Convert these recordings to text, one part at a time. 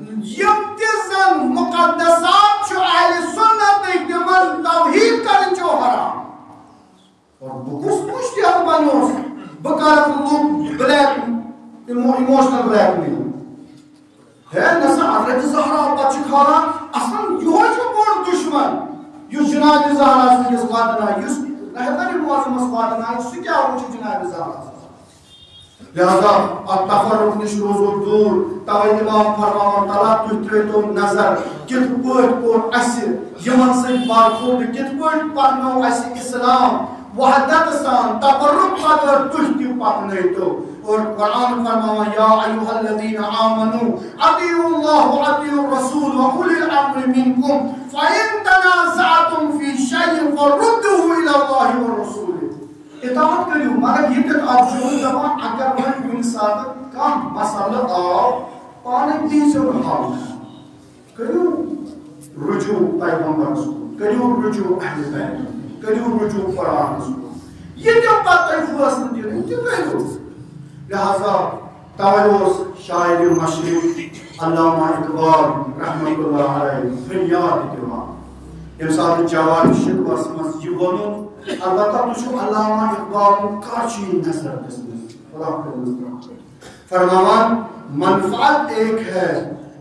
يمتزن مقدسات شو أهل السنة تمن توحيد کرن چو حرام اور بکس مشتی بنوس بکارت لوگ بلیک ایموشنل بلیک میل ہے نسا حضرت زہرا بچ کھانا اصلا یہ جو بڑ دشمن یس جناب زہرا سندس واتنا یس رہبر معظمس واتنا سہ کیا وچھ جناب زہرا لہذا التفرق نش روزو دور توے امام فرماوان تعالیٰ تُہۍ ترٲیتو نظر کِتھ پٲٹھۍ کوٚر اَسہِ یِمن سۭتۍ برخورد کِتھ پٲٹھۍ پرنوو اَسہِ اسلام وحدت سان تفرق بغٲر تُہۍ تہِ پکنٲیتو اور قرآن فرماوان یا ایھا الذین آمنوا اطیعوا اللہ واطیعوا الرسول واولی الامر منکم فإن تنازعتم فی شیء فردوه الی اللہ والرسول اطاعت کریو مگر یہ تک آپ جو دپان اگر وۄنۍ کُنہِ ساتہٕ کانٛہہ مسئلہٕ آو پانے دیٖزیو حل کریو رجوع پیغمبرس کُن کریو رجوع اہل بیت کریو رجوع قرآنس کُن یہ تہِ پتہٕ تۄہہِ فٲصلہٕ دِنٕے تہِ کریو لہذا توے اوس شاعر مشرق علامہ اقبال رحمۃ اللہ علیہ فریاد دِوان ییٚمہِ ساتہٕ جواب شکوس منٛز یہِ ووٚنُن البتہ تُہۍ علامہ اقبال کاشی نظر دِژمٕژ فرماوان منفعت ایک ہے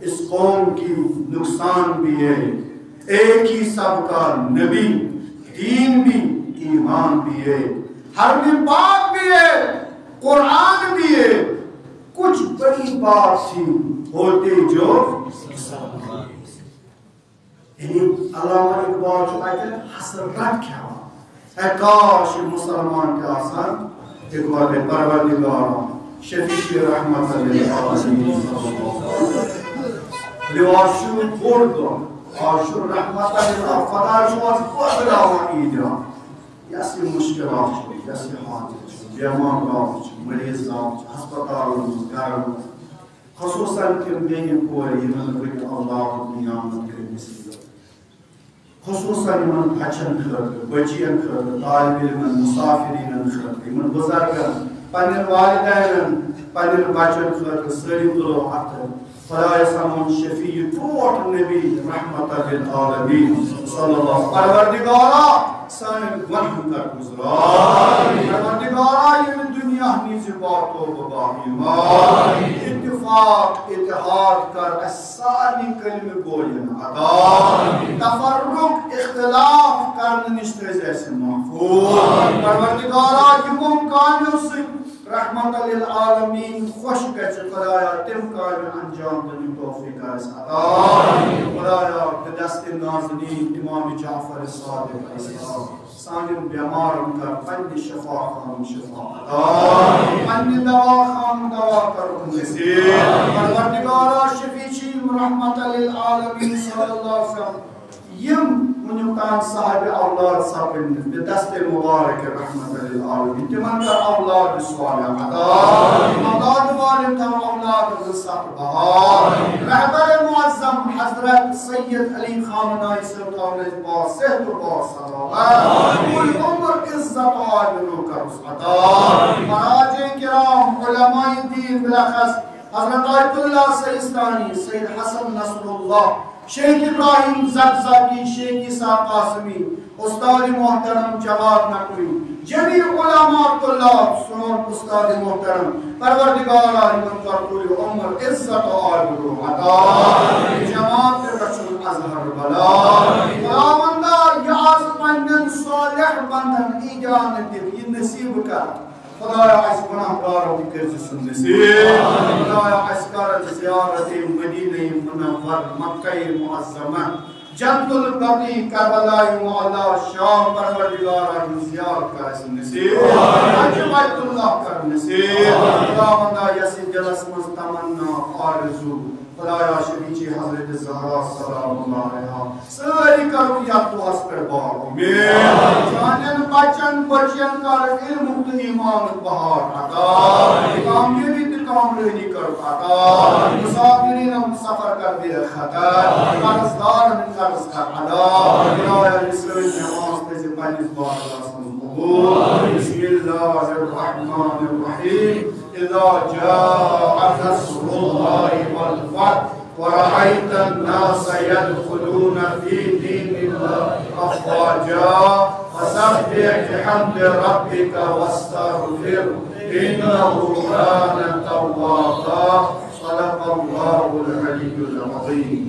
اس قوم کی نقصان بھی ایک ہی سب کا نبی دین بھی ایمان بھی ہے حرم پاک بھی ہے قرآن بھی ہے کچھ بڑی بات تھی ہوتے جو یعنی علامہ اقبال جو آئے حسرت کیا اے کاش مسلمان کے آسان اقبال پروردگار شفیع رحمت للعالمین لواشو بردو آشو رحمت للعالمین فداشواز بردراوان ایدران یسی مشکلات یسی حاجت بیمان گاف مریض گاف ہسپتال گرم خصوصاً کہ بیئی پوری نظر اللہ نیامت کرنی خصوصاً من بچن خاطر بچین خاطر طالب علمن مسافرین خاطر من بزرگن پنن والدین پنن بچن خاطر ساری تلو اتر خدای سامون شفیع ٹوٹ نبی رحمت للعالمین صلی اللہ پروردگارا سان گناہ کر گزار پروردگارا یہ دنیا نیز باتو بابا ایمان اتفاق اتحاد کر اسانی کلمہ گوین عطا تفرق اختلاف کرنے نشتے جیسے محفوظ پروردگارا یمو کامیوں سے رحمت للعالمین خوش گچ خدایا تم کامہ انجام دنی توفیق عطا خدایا دست نازنین امام جعفر صادق علیہ السلام سانم بیمارن کر پنی شفا خان شفا عطا پنی دوا خان دوا کر نصیب پروردگارا شفیع رحمت للعالمین صلی اللہ علیہ وسلم یم منیوتان صاحب اولاد سپن بدست مبارک رحمت للعالمین تمن کر اولاد صالح عطا اولاد والد تم اولاد رزق بہار رہبر معظم حضرت سید علی خامنہئی صلی اللہ علیہ وسلم صحت و سلامت کل عمر عزت و عابرو کا عطا مراجع کرام علماء دین بلخص حضرت آیت اللہ سیستانی سید حسن نصر اللہ شیخ ابراہیم زقزاقی شیخ عیسیٰ قاسمی استاد محترم جواد نقوی جمیع علماء طلاب سنون استاد محترم پروردگارا امن پر پوری عمر عزت و عابرو عطا جماعت رسول ازہر بلا خداوندا یہ آز پنن صالح بندن ایجان دل یہ نصیب کر خدایا اس گناہ کاروں کی کرز سن نصیب خدایا اس کارت زیارت مدینہ منور مکہ معظمہ جنت البقیع کربلا معلا شام پروردگارا زیارت کا اس نصیب حج بیت اللہ کر نصیب خداوندا یسی دلس مز تمنا آرزو خدایا شفیع حضرت زہرا سلام اللہ علیہا ساری کرو یا تو اس پر بار امید جانن بچن بچین کر علم و ایمان بہار عطا کامیابی تے کامرانی کر عطا مسافرین سفر کر بے خطر قرضدار من قرض کر عطا خدایا رسول نماز تے پنج بار بسم اللہ الرحمن الرحیم اذا جاء نصر اللہ والفتح ورأيت الناس يدخلون في دين الله أفواجا فسبح بحمد ربك واستغفره إنه كان توابا. صدق الله العلي العظيم.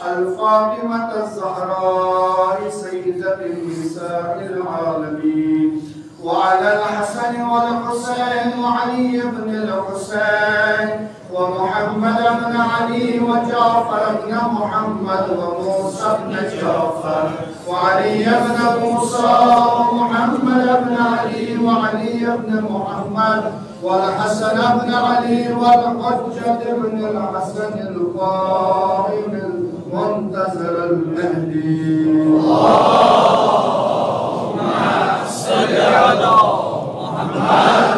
الفاطمة الزهراء سيدة النساء العالمين، وعلى الحسن والحسين وعلي بن الحسين ومحمد بن علي وجعفر بن محمد وموسى بن جعفر وعلي بن موسى ومحمد بن علي وعلي بن محمد والحسن بن علي والحجة بن الحسن القائم المنتظر المهدي. اللهم صل على محمد.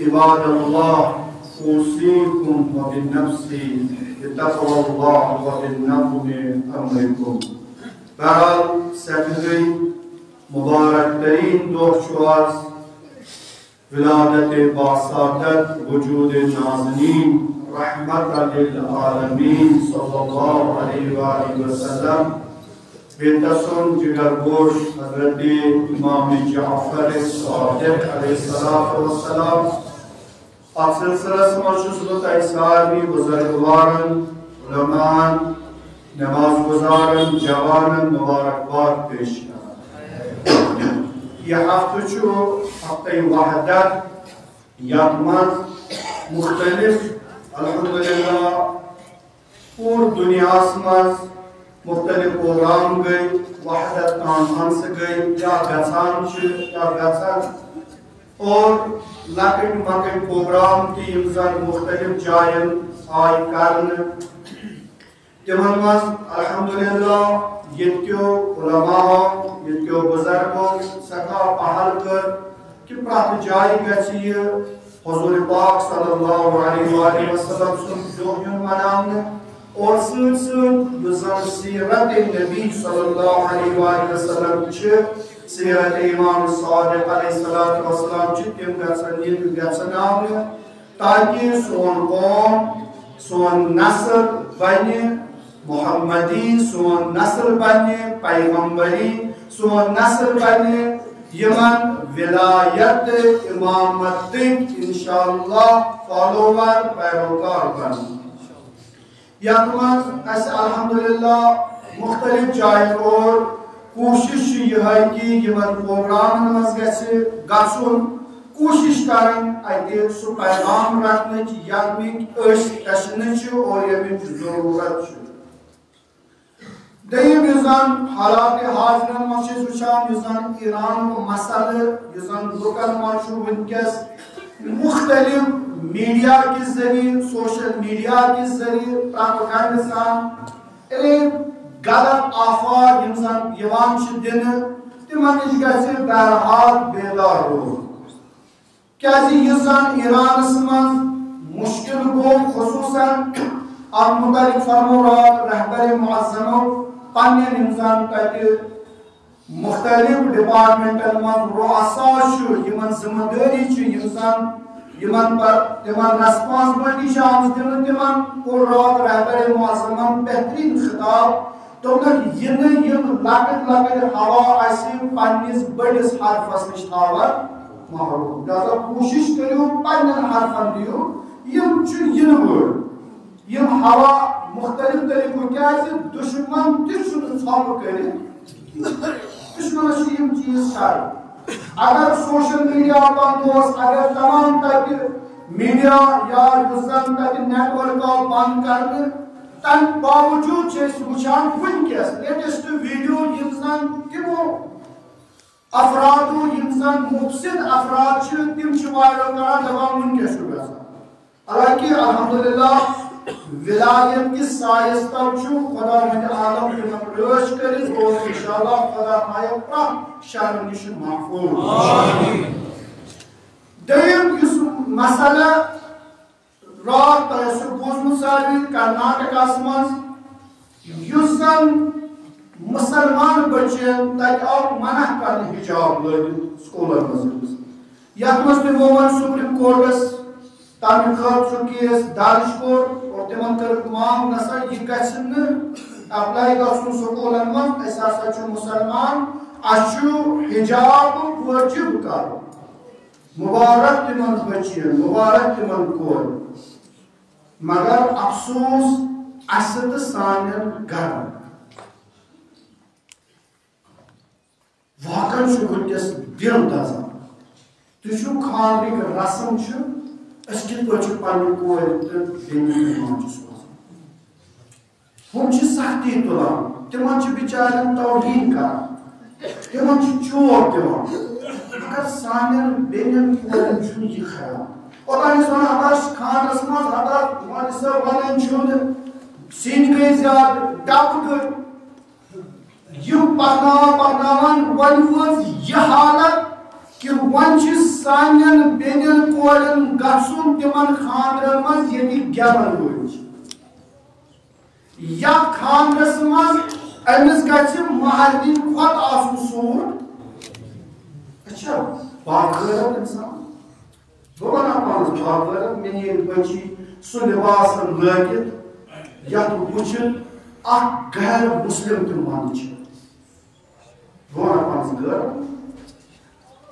عباد الله أوصيكم وبالنفس بتقوى الله وبالنظم أمركم. برال سفري مبارك ترين دوشواز ولادة باسادت وجود نازنين رحمة للعالمين صلى الله عليه وآله وسلم بتسون جگرگوش حضرت امام جعفر الصادق علیہ السلام ات سلسلس مجھس بتائی ساری بزرگوارن علمان نماز گزارن جوانن مبارکباد پیش کرن. یہ ہفتہ چھو ہفتہ وحدت یکمت مختلف الحمدللہ پور دنیا مز مختلف پروگرام گئی وحدت کانفرنس گئی یا گژھان یا گژھن اور لکٹ مکٹ پروگرام تی زن مختلف جائن آئی کرنے تمن مز الحمدللہ یتکیو علماء یتکیو بزرگوں سکا پہل کر کہ پرات جائے گژھِ حضور پاک صلی اللہ علیہ وآلہ وسلم سن دۄہ یُن مناونہٕ اور سۭتۍ سۭتۍ یُس زن سیرت نبی صلی اللہ علیہ وآلہ وسلم چھِ سیرت امام صادق علیہ السلام چھِ تِم گژھن ییٚتہِ گژھناونہٕ تاکہ سون قوم سون نسل بنہِ محمدی سون نسل بنہِ پیغمبری سون نسل بنہِ یمن ولایت امامت انشاءاللہ فالوور پیروکار بن یتھ مز اس الحمدللہ مختلف جائن اور کوشش یہ کہ یمن پروگرام مز گژھن کوشش کرن اتہ سہ پیغام رٹنچ یمک أسۍ اور یمچ ضرورت دیم یُس زن حالات حاضرن مز وچھان یُس زن ایران مسئلہ یُس زن لُکن مز چھُ ونکس مختلف میڈیا کے ذریعے سوشل میڈیا کے ذریعے پراپگنڈا سان غلط آفاق یم زن یوان چھِ دنہٕ تمن نش گژھِ بہرحال بیدار روزُن کیازِ یُس زن ایرانس مز مشکل گوٚو خصوصاً اتھ متعلق فرمو رہبر معظمو پنن یم زن تتہِ مختلف ڈپارٹمنٹن مز رؤسا چھُ یمن ذمہ دٲری چھِ یم زن یمن تمن ریسپانسبلٹی چھِ آمٕژ دِنہٕ تمن کوٚر راتھ رہبر معظمن بہترین خطاب دوٚپنکھ یِنہٕ یم لۄکٕٹۍ لۄکٕٹۍ ہوا اسہِ پننِس بٔڑِس حرفس نِش تھاون محروم لہذا کوٗشش کٔرِو پننٮ۪ن حرفن دِیِو یم چھِ یِنہٕ وٲلۍ یم ہوا مختلف طریقو کیازِ دشمن تہِ چھُنہٕ ژھۄپہٕ کٔرِتھ دشمنس چھِ یم چیٖز کرٕنۍ اگر سوشل میڈیا بند اوس اگر تمام تتہِ میڈیا یا یُس زن تتہِ نیٹ ورک آو بند کرنہٕ تمہِ باوجوٗد چھِ أسۍ وٕچھان ونکیس لیٹسٹ ویڈیو یم زن تمو افرادو یم زن مفسد افراد چھِ تِم چھِ وائرل کران دپان ونکیس چھُ گژھان حالانکہ الحمدللہ ولایت کس سایس تل چھُ خدا ہٕنٛدِ عالم تِمن رٲچھ کٔرِتھ اور انشاءاللہ خدا تھایو پرٛٮ۪تھ شرٕ نِش محفوظ دوٚیِم یُس مسئلہ راتھ تۄہہِ آسِوٕ بوٗزمُت ساروٕے کرناٹکاہس منٛز یُس زن مسلمان بچن تتہِ آو منع کرنہٕ حجاب لٲگِتھ سکوٗلن منٛز یتھ منٛز تِمو ووٚن سپریم کورٹس تمہِ خٲطرٕ کیس درج کوٚر اور تمن کٔرٕکھ منٛگ نسا یہِ گژھِ نہٕ اپلاے گژھُن سکوٗلن منٛز أسۍ ہسا چھِ مُسلمان اَسہِ چھُ حجاب وٲجِب کرُن مُبارک تِمن بچین مُبارک تِمن کورٮ۪ن مگر افسوس اَسہِ تہٕ سانٮ۪ن گرن واقعن چھُ ونکیس دل دزان تُہۍ چھِو خانٛدرٕکۍ رسم چھِ أسۍ کِتھ پٲٹھۍ چھِ پننہِ کورِ تہٕ بیٚنہِ ایمان چھِ سوزان ہُم چھِ سختی تُلان تِمن چھِ بِچارٮ۪ن توہیٖن کران تِمن چھِ چوب دِوان مگر سانٮ۪ن بیٚنٮ۪ن کورٮ۪ن چھُنہٕ یہِ خیال اوٚتام ٲسۍ ونان ہتا خانٛدرس منٛز ہتا مولوی صٲب ونان چھُنہٕ سِنۍ گٔے زیادٕ ڈبہٕ گٔے یم پکناوان وۄنۍ وٲژ یہِ حالت کہ وۄنۍ چھِ سانٮ۪ن بیٚنٮ۪ن کورٮ۪ن گژھُن تِمن خانٛدرن منٛز ییٚتہِ گٮ۪وَن وٲلۍ چھِ یتھ خانٛدرس منٛز أمِس گژھِ مہرنہِ کھۄتہٕ آسُن سوٗٹ اچھا باغٲرت انسان بہٕ ونان پانس باغٲرت مےٚ نِیہِ بچی سُہ لباس لٲگِتھ یتھ وٕچھِتھ اکھ غیر مسلم تہِ منٛد چھِ بہٕ ونان پانس غٲرت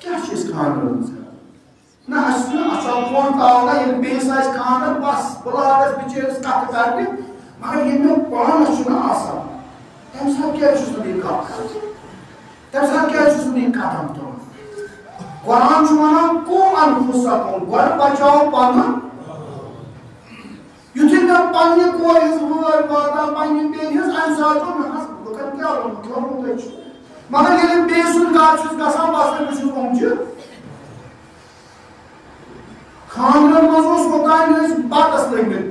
کیٛاہ چھِ أسۍ خانٛدرن منٛز کران نہ اَسہِ چھُنہٕ اَصٕل پٲٹھۍ تھاونا ییٚلہِ بیٚیِس آسہِ خانٛدر بس بہٕ لاگس بِچٲرِس کتھٕ کرنہِ مگر ییٚلہِ مےٚ پانس چھُنہٕ آسان تمہِ ساتہٕ کیٛازِ چھُس نہٕ بہٕ یہِ کتھ کران تمہِ ساتہٕ کیٛازِ چھُس نہٕ بہٕ یہِ قدم تُلان قرآن چھُ ونان قُوا انفُسکُم گۄڈٕ بچاو پنُن پنہ کور ہز وٲر واتان پنہ بیٚنہِ ہٕنٛز امہِ ساتہٕ چھُ مےٚ حظ بہٕ کَرٕ کیٛاہ ووٚنمُت چھُ مگر ییٚلہِ بیٚیہِ سُنٛد گرٕ چھُس گژھان باسان بہٕ چھُس اوٚمجہِ خانٛدرن منٛز اوس اوٚتانۍ ٲسۍ بَتَس لٔگمٕتۍ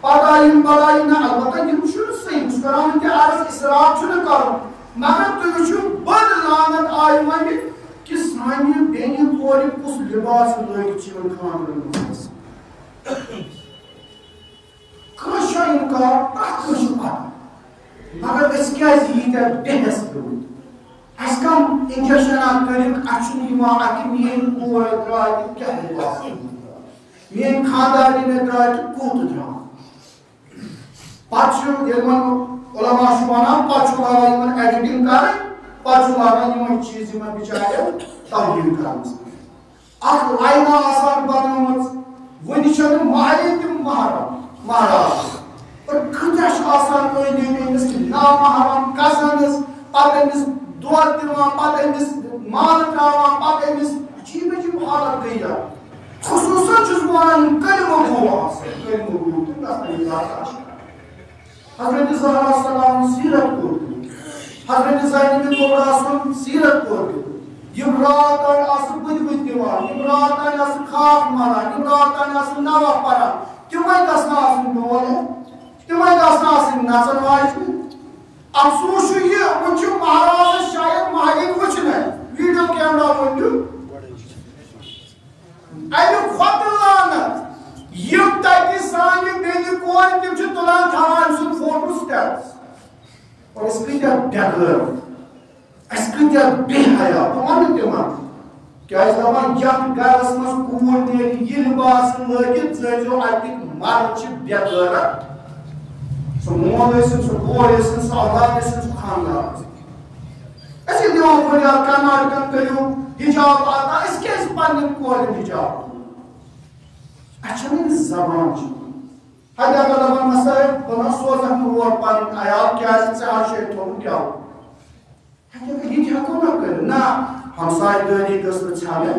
پتہٕ آیہِ یِم پتہٕ آیہِ نہ البتہ یِم چھُنہٕ صحیح بہٕ چھُس کران وٕنۍ تہِ عرض اِسراف چھُنہٕ کَرُن مگر تُہۍ وٕچھِو بٔڑ لعنت آیہِ وۄنۍ کہ سانہِ بیٚنہِ کورِ کُس لِباس لٲگِتھ چھِ یِمن خانٛدرن منٛز کٲنٛسہِ چھا اِنکار پرٛٮ۪تھ کٲنٛسہِ چھُ پتہ مگر أسۍ کیٛازِ ییٖتیٛاہ بےٚحٮ۪س گٔمٕتۍ اَسہِ کم اِنجَکشنا کٔرِکھ اَسہِ چھُنہٕ یِوان اَتھِ میٛٲنۍ کور درٛاے تہٕ کیٛاہ لِباس میٛٲنۍ خانٛدارنہِ درٛاے تہٕ کوٗت درٛاو پتہٕ چھُ ییٚلہِ وۄنۍ علما چھُ وَنان پتہٕ چھُ لاگان یِمن ایڈِٹِنٛگ کَرٕنۍ پتہٕ چھُ لاگان یِمے چیٖز یِمن بِچارٮ۪ن تبدیٖل کَرنَس اکھ لاینہ آسان بنٲومٕژ وٕنہِ چھنہٕ مہرٮ۪ن تہِ مہراز اور کۭتیاہ چھِ آسان أنٛدۍ أنٛدۍ أمِس نامحرم کزنٕز پتہٕ أمِس دۄد دِوان پتہٕ أمِس مالہٕ ترٛاوان پتہٕ أمِس عجیٖب عجیٖب حالت گٔے خصوٗصن چھُس بہٕ وَنان کلمہٕ گوٚو آسان کلمہٕ گوٚو تہٕ گژھان آسان حضرت زہرا سلام سیرت کوٚر حضرت زینب کبرا سُنٛد سیرت کوٚر یِم رات تانۍ آسہٕ بٕدِ بٕدِ دِوان یِم رات تانۍ آسہٕ خاک مَران یِم رات تانۍ آسہٕ نوَح پَران تِمے گژھن آسٕنۍ ڈولہٕ تِمے گژھن آسٕنۍ نژن واجنہِ افسوٗس چھُ یہِ وۄنۍ چھُ مہرازس شاید مہرِنۍ وٕچھنَے ویٖڈیو کیمرا ؤنِو اَمہِ کھۄتہٕ لعنت یِم تَتہِ سانہِ بیٚنہِ کورِ تِم چھِ تُلان تھاوان أمۍ سُنٛد فوٹو سٹیٹس اور أسۍ کۭتیاہ بےغٲر اَسہِ کۭتیاہ بے حیا بہٕ وَنہٕ تِمن کیٛازِ دَپان یتھ گرس منٛز کوٗر نیرِ یہِ لِباس لٲگِتھ ژٲرۍزیو اَتِکۍ مرد چھِ بے غٲرت سُہ مول ٲسِن سُہ کور ٲسِن سُہ اولاد ٲسِن سُہ خانٛدار ٲسِن أسۍ چھِ دِوان فریاد کرناٹکن کٔرِو حِجاب عطا أسۍ کیٛازِ پننٮ۪ن کورٮ۪ن حِجاب اَسہِ چھَنہٕ یہِ زبان چھِ حد اگر دَپان نہ سا بہٕ نہ سوزَکھ نہٕ اور پنٕنۍ عیال کیٛازِ ژےٚ آسہِ شیٚیہِ تھوٚمُت گٮ۪و یہِ تہِ ہٮ۪کو نہ کٔرِتھ نہ ہمساے دٲری گٔژھ نہٕ ژھٮ۪نٕنۍ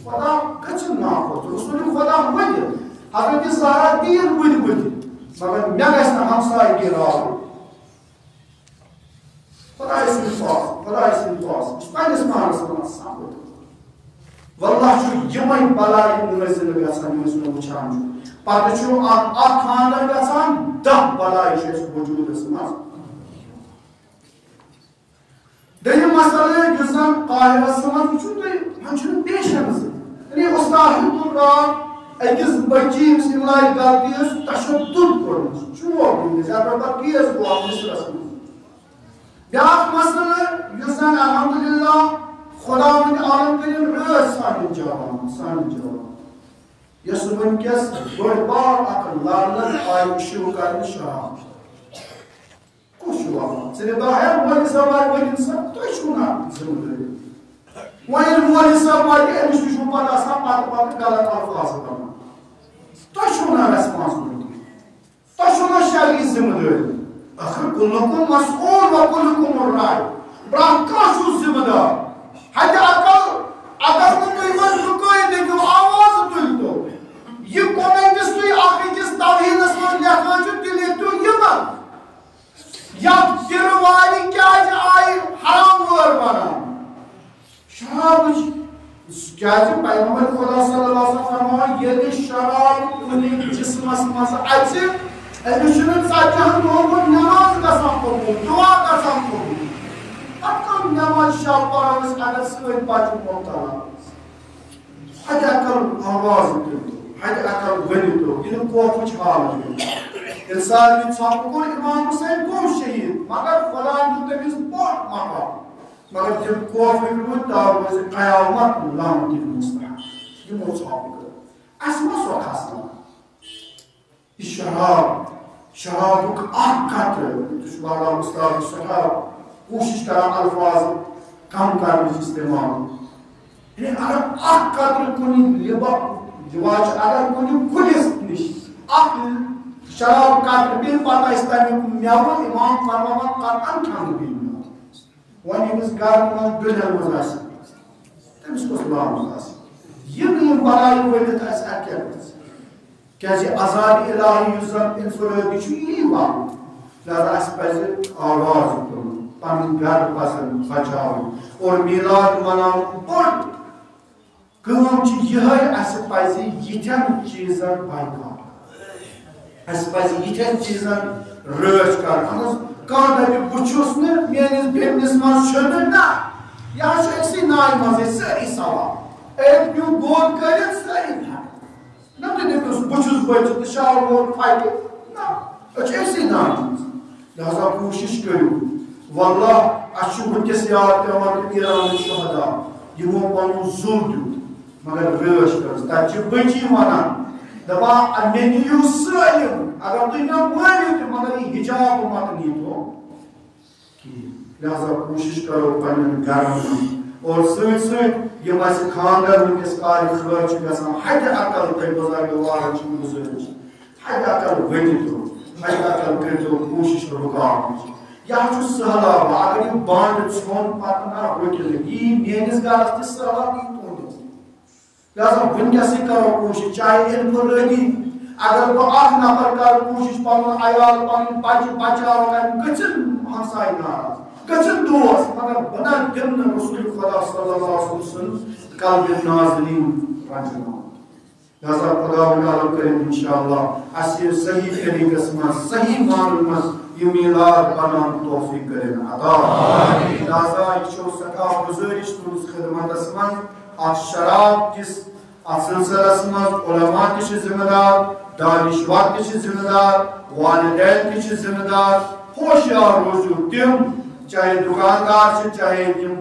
خۄدا گٔژھِنۍ ناخۄش رسوٗلِ خۄدا ؤنِتھ حضرت زہرا تیٖر بٕدِ بٕدِ مگر مےٚ گژھِ نہٕ ہمساے گِراوُن خۄداے سٕنٛدۍ پاسہٕ بہٕ چھُس پنٛنِس پانس وَنان سَمجھ واللہ چھُ یِمے بلایہِ نٲزِل گژھان یِم أسۍ نہٕ وٕچھان چھُ پتہٕ چھُ اکھ خانٛدر گژھان 10 بلایہِ چھِ اَسہِ وجوٗدس منٛز دوٚیِم مسلہٕ یُس زن قاہرس منٛز وٕچھِو تُہۍ وۄنۍ چھُنہٕ پیشنس یعنی اُستاد تُل رات أکِس بچی ییٚمِس اِملاے غلطی ٲس تشدُد کوٚرمُت چوب دِنس یا پتہٕ کیس گوٚو مصرس منٛز بیٛاکھ مسلہٕ یُس زن الحمدُاللہ خۄدا وٕنہِ عالم کٔرِنۍ رٲژ سانٮ۪ن جوانن یۄس وٕنکٮ۪س بٔڑ بار اکھ لعنت آیہِ شروٗع کرنہٕ شراب کُس چھُ وَنان صرف دۄہے مولوی صٲب آیہِ ؤنِتھ سا تُہۍ چھِو نہ ذِمہٕ دٲری وۄنۍ ییٚلہِ مولوی صٲب واتہِ أمِس تہِ چھُو پتہٕ آسان پتہٕ غلط الفاظ وَنان تۄہہِ چھُو نہ ریسپانسبلٹی تۄہہِ چھُو نہ شرعی ذِمہٕ دٲری ٲخٕر کُلُکُم مسئوٗل و کُلُکُم راے پرٛٮ۪تھ کانٛہہ چھُ ذِمہٕ دار حدِ اقل اگر نہٕ تُہۍ وۄنۍ رُکٲیِتھ ہیٚکِو آواز تُلۍتو یہِ کومنٹٕس تُہۍ اکھ أکِس توہیٖنس منٛز لیکھان چھِو تہِ لیکھِو یِمن یتھ تِرٕ والہِ کیٛازِ آیہِ حرام وٲر بناونہٕ شرابٕچ کیٛازِ پیغمبر خۄدا صلی اللہ علیہ وسلم فرماوان ییٚلہِ شراب کُنہِ جسمس منٛز اژِ أمِس چھُنہٕ 40 دۄہن ہُنٛد نٮ۪ماز گژھان قبوٗل دُعا گژھان قبوٗل پتہٕ کم نٮ۪ماز شب پرو أسۍ اگر سٲنۍ بچہِ مُبتلا حدِ اقل آواز تُلۍتو حدِ اقل ؤنِتو یہِ نہٕ خوفٕچ حالت ییٚلہِ سارنٕے ژھۄپہٕ کوٚر اِمام حُسین گوٚو شہیٖد مگر خۄداین دیُت تٔمِس بوٚڑ مقام مگر تِم خوفٕکۍ روٗدۍ تاو روزِ قیامت لعنتٕکۍ مستحق یِمو ژھۄپہٕ کٔر اَسہِ ما سۄ کھسان یہِ شرابُک اکھ قطرٕ تُہۍ چھِو لاگان اُستاد سٮ۪ٹھاہ کوٗشِش کران الفاظ کم کرنٕچ استعمال یعنی اگر اکھ قطرٕ کُنہِ لِباس اگر کُنہِ کُلِس نِش اکھ شراب قطرٕ پیٚیہِ پتہٕ آسہِ تمیُک مٮ۪وٕ اِمام فرماوان قطعن کھٮ۪نہٕ بیٚیہِ مٮ۪وٕ وۄنۍ ییٚمِس گرٕ منٛز دُلہن منٛز آسہِ تٔمِس کُس لعنت آسہِ یہِ نہٕ یِم بلایہِ ؤلِتھ آسہِ اَتہِ کیٛاہ گژھِ کیازِ عذاب الہی یُس زن انفرٲدی چھُ یی واتُن لہذا اَسہِ پَزِ آواز تُلُن پَنُن گرٕ پَزن بچاوُن اور میلاد مناوُن بوٚڑ کٲم چھِ یِہے اَسہِ پَزِ یِتھٮ۪ن چیٖزن بایکاٹ اَسہِ پَزِ یِتھٮ۪ن چیٖزن رٲچھ کَرٕنۍ اہن حظ کانٛہہ دَپہِ بہٕ چھُس نہٕ میٲنِس بیٚنِس منٛز چھُنہٕ نہ یہِ حظ چھُ أکسٕے نایہِ منٛزٕے سٲری سوال أکۍ پیوٚو گوٚد کٔرِتھ سٲری نہ تُہۍ دٔپِوس بہٕ چھُس بٔچِتھ تہٕ شال وول پھٹہِ نہ أسۍ چھِ أکسٕے نایہِ منٛز لہذا کوٗشِش کٔرِو واللہ اَسہِ چھُ وٕنکٮ۪س یاد پیٚوان کہِ ایرانٕکۍ شہدا یِمو پَنُن زُو دیُت مگر رٲچھ کٔرٕس تَتہِ چھِ بٔچی وَنان دَپان مےٚ نِیِو سٲلِم اگر تُہۍ مےٚ مٲنِو تہِ مگر یہِ حِجاب مت نیٖتو کِہیٖنۍ لہذا کوٗشِش کَرو پنٛنٮ۪ن گرن منٛز اور سۭتۍ سۭتۍ یِم اَسہِ خانٛدر وٕنکٮ۪س کارِ خٲر چھِ گژھان حدِ عقل تۄہہِ بُزرگوارن چھِ گُزٲرِش حدِ عقل ؤنِتو حدِ عقل کٔرۍتو کوٗشِش رُکاونٕچ یہِ حظ چھُ سہلاب اگر یہِ بنٛڈ ژھیوٚن پتہٕ نہ رُکہِ یی میٲنِس گرس تہِ سہلاب یی تُہنٛدِس لہذا وٕنکٮ۪سٕے کرو کوٗشِش چاہے انفرٲدی اگر بہٕ اکھ نفر کرٕ کوٗشِش پنُن عیال پنٕنۍ بچہِ بچاوُن گٔژھِنۍ ہمساے ناراض گٔژھِنۍ دوس مگر بہٕ نہ دِمہٕ نہٕ رسول خدا صلی اللہ علیہ وسلم سُنٛد قلبِ نازنیٖن رنجناوُن لہذا خدا تعالیٰ کٔرِنۍ انشاءاللہ اَسہِ صحیح طریٖقس منٛز صحیح معنن منٛز یہِ میلاد بناونُک توفیٖق کٔرِنۍ عطا لہذا یہِ چھو سٮ۪ٹھاہ گُزٲرِش تُہنٛدِس خدمتس منٛز اَتھ شراب کِس اَتھ سلسلس منٛز علما تہِ چھِ ذمہٕ دار دانشور تہِ چھِ ذمہٕ دار والدین تہِ چھِ ذمہٕ دار ہوشیار روٗزِو تِم چاہے دُکاندار چھِ چاہے تِم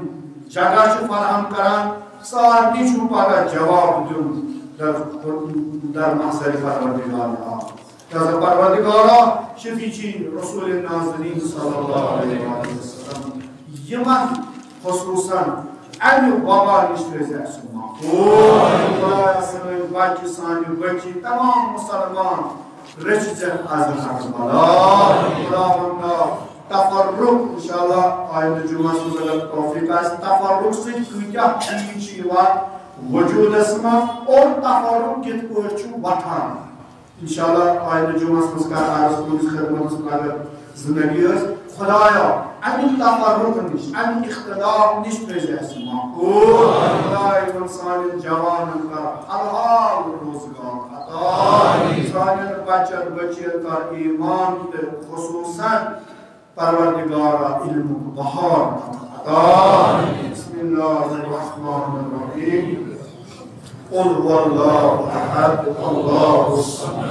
جگہ چھِ فراہم کران سارنٕے چھُ پگاہ جواب دیُن در محضر پروردگار لہذا پروردگارا شفیعی رسول ناظرین صلی اللہ علیہ وسلم یمن خصوصاً امہِ وبا نِش روزِ اَسہِ محفوظ خدایا سٲنۍ بچہِ سانہِ بچی تمام مُسلمان رٔچھزٮ۪ن اَزَن بلا خدا ونٛدا تفرُق انشاءاللہ آینٛدٕ جُمعس منٛز اگر توفیٖق آسہِ تفرُق سۭتۍ کۭتیاہ چیٖز چھِ یِوان وجوٗدس منٛز اور تفرُق کِتھ پٲٹھۍ چھُ وۄتھان انشاءاللہ آینٛدٕ جُمعس منٛز کر عرض تُہنٛدِس خدمتس منٛز اگر زندگی ٲس خدایا امہِ تفرُق نِش امہِ اختلاف نِش تھٲیزِ اَسہِ محفوظ خدایا یِمن سانٮ۪ن جوانن کر حلال روزگار عطا سانٮ۪ن بچن بچین کر ایمان تہٕ خصوٗصاً پروردگارا علمُک بہار عطا بسم اللہ الرحمن الرحیم قل هو الله احد الله الصمد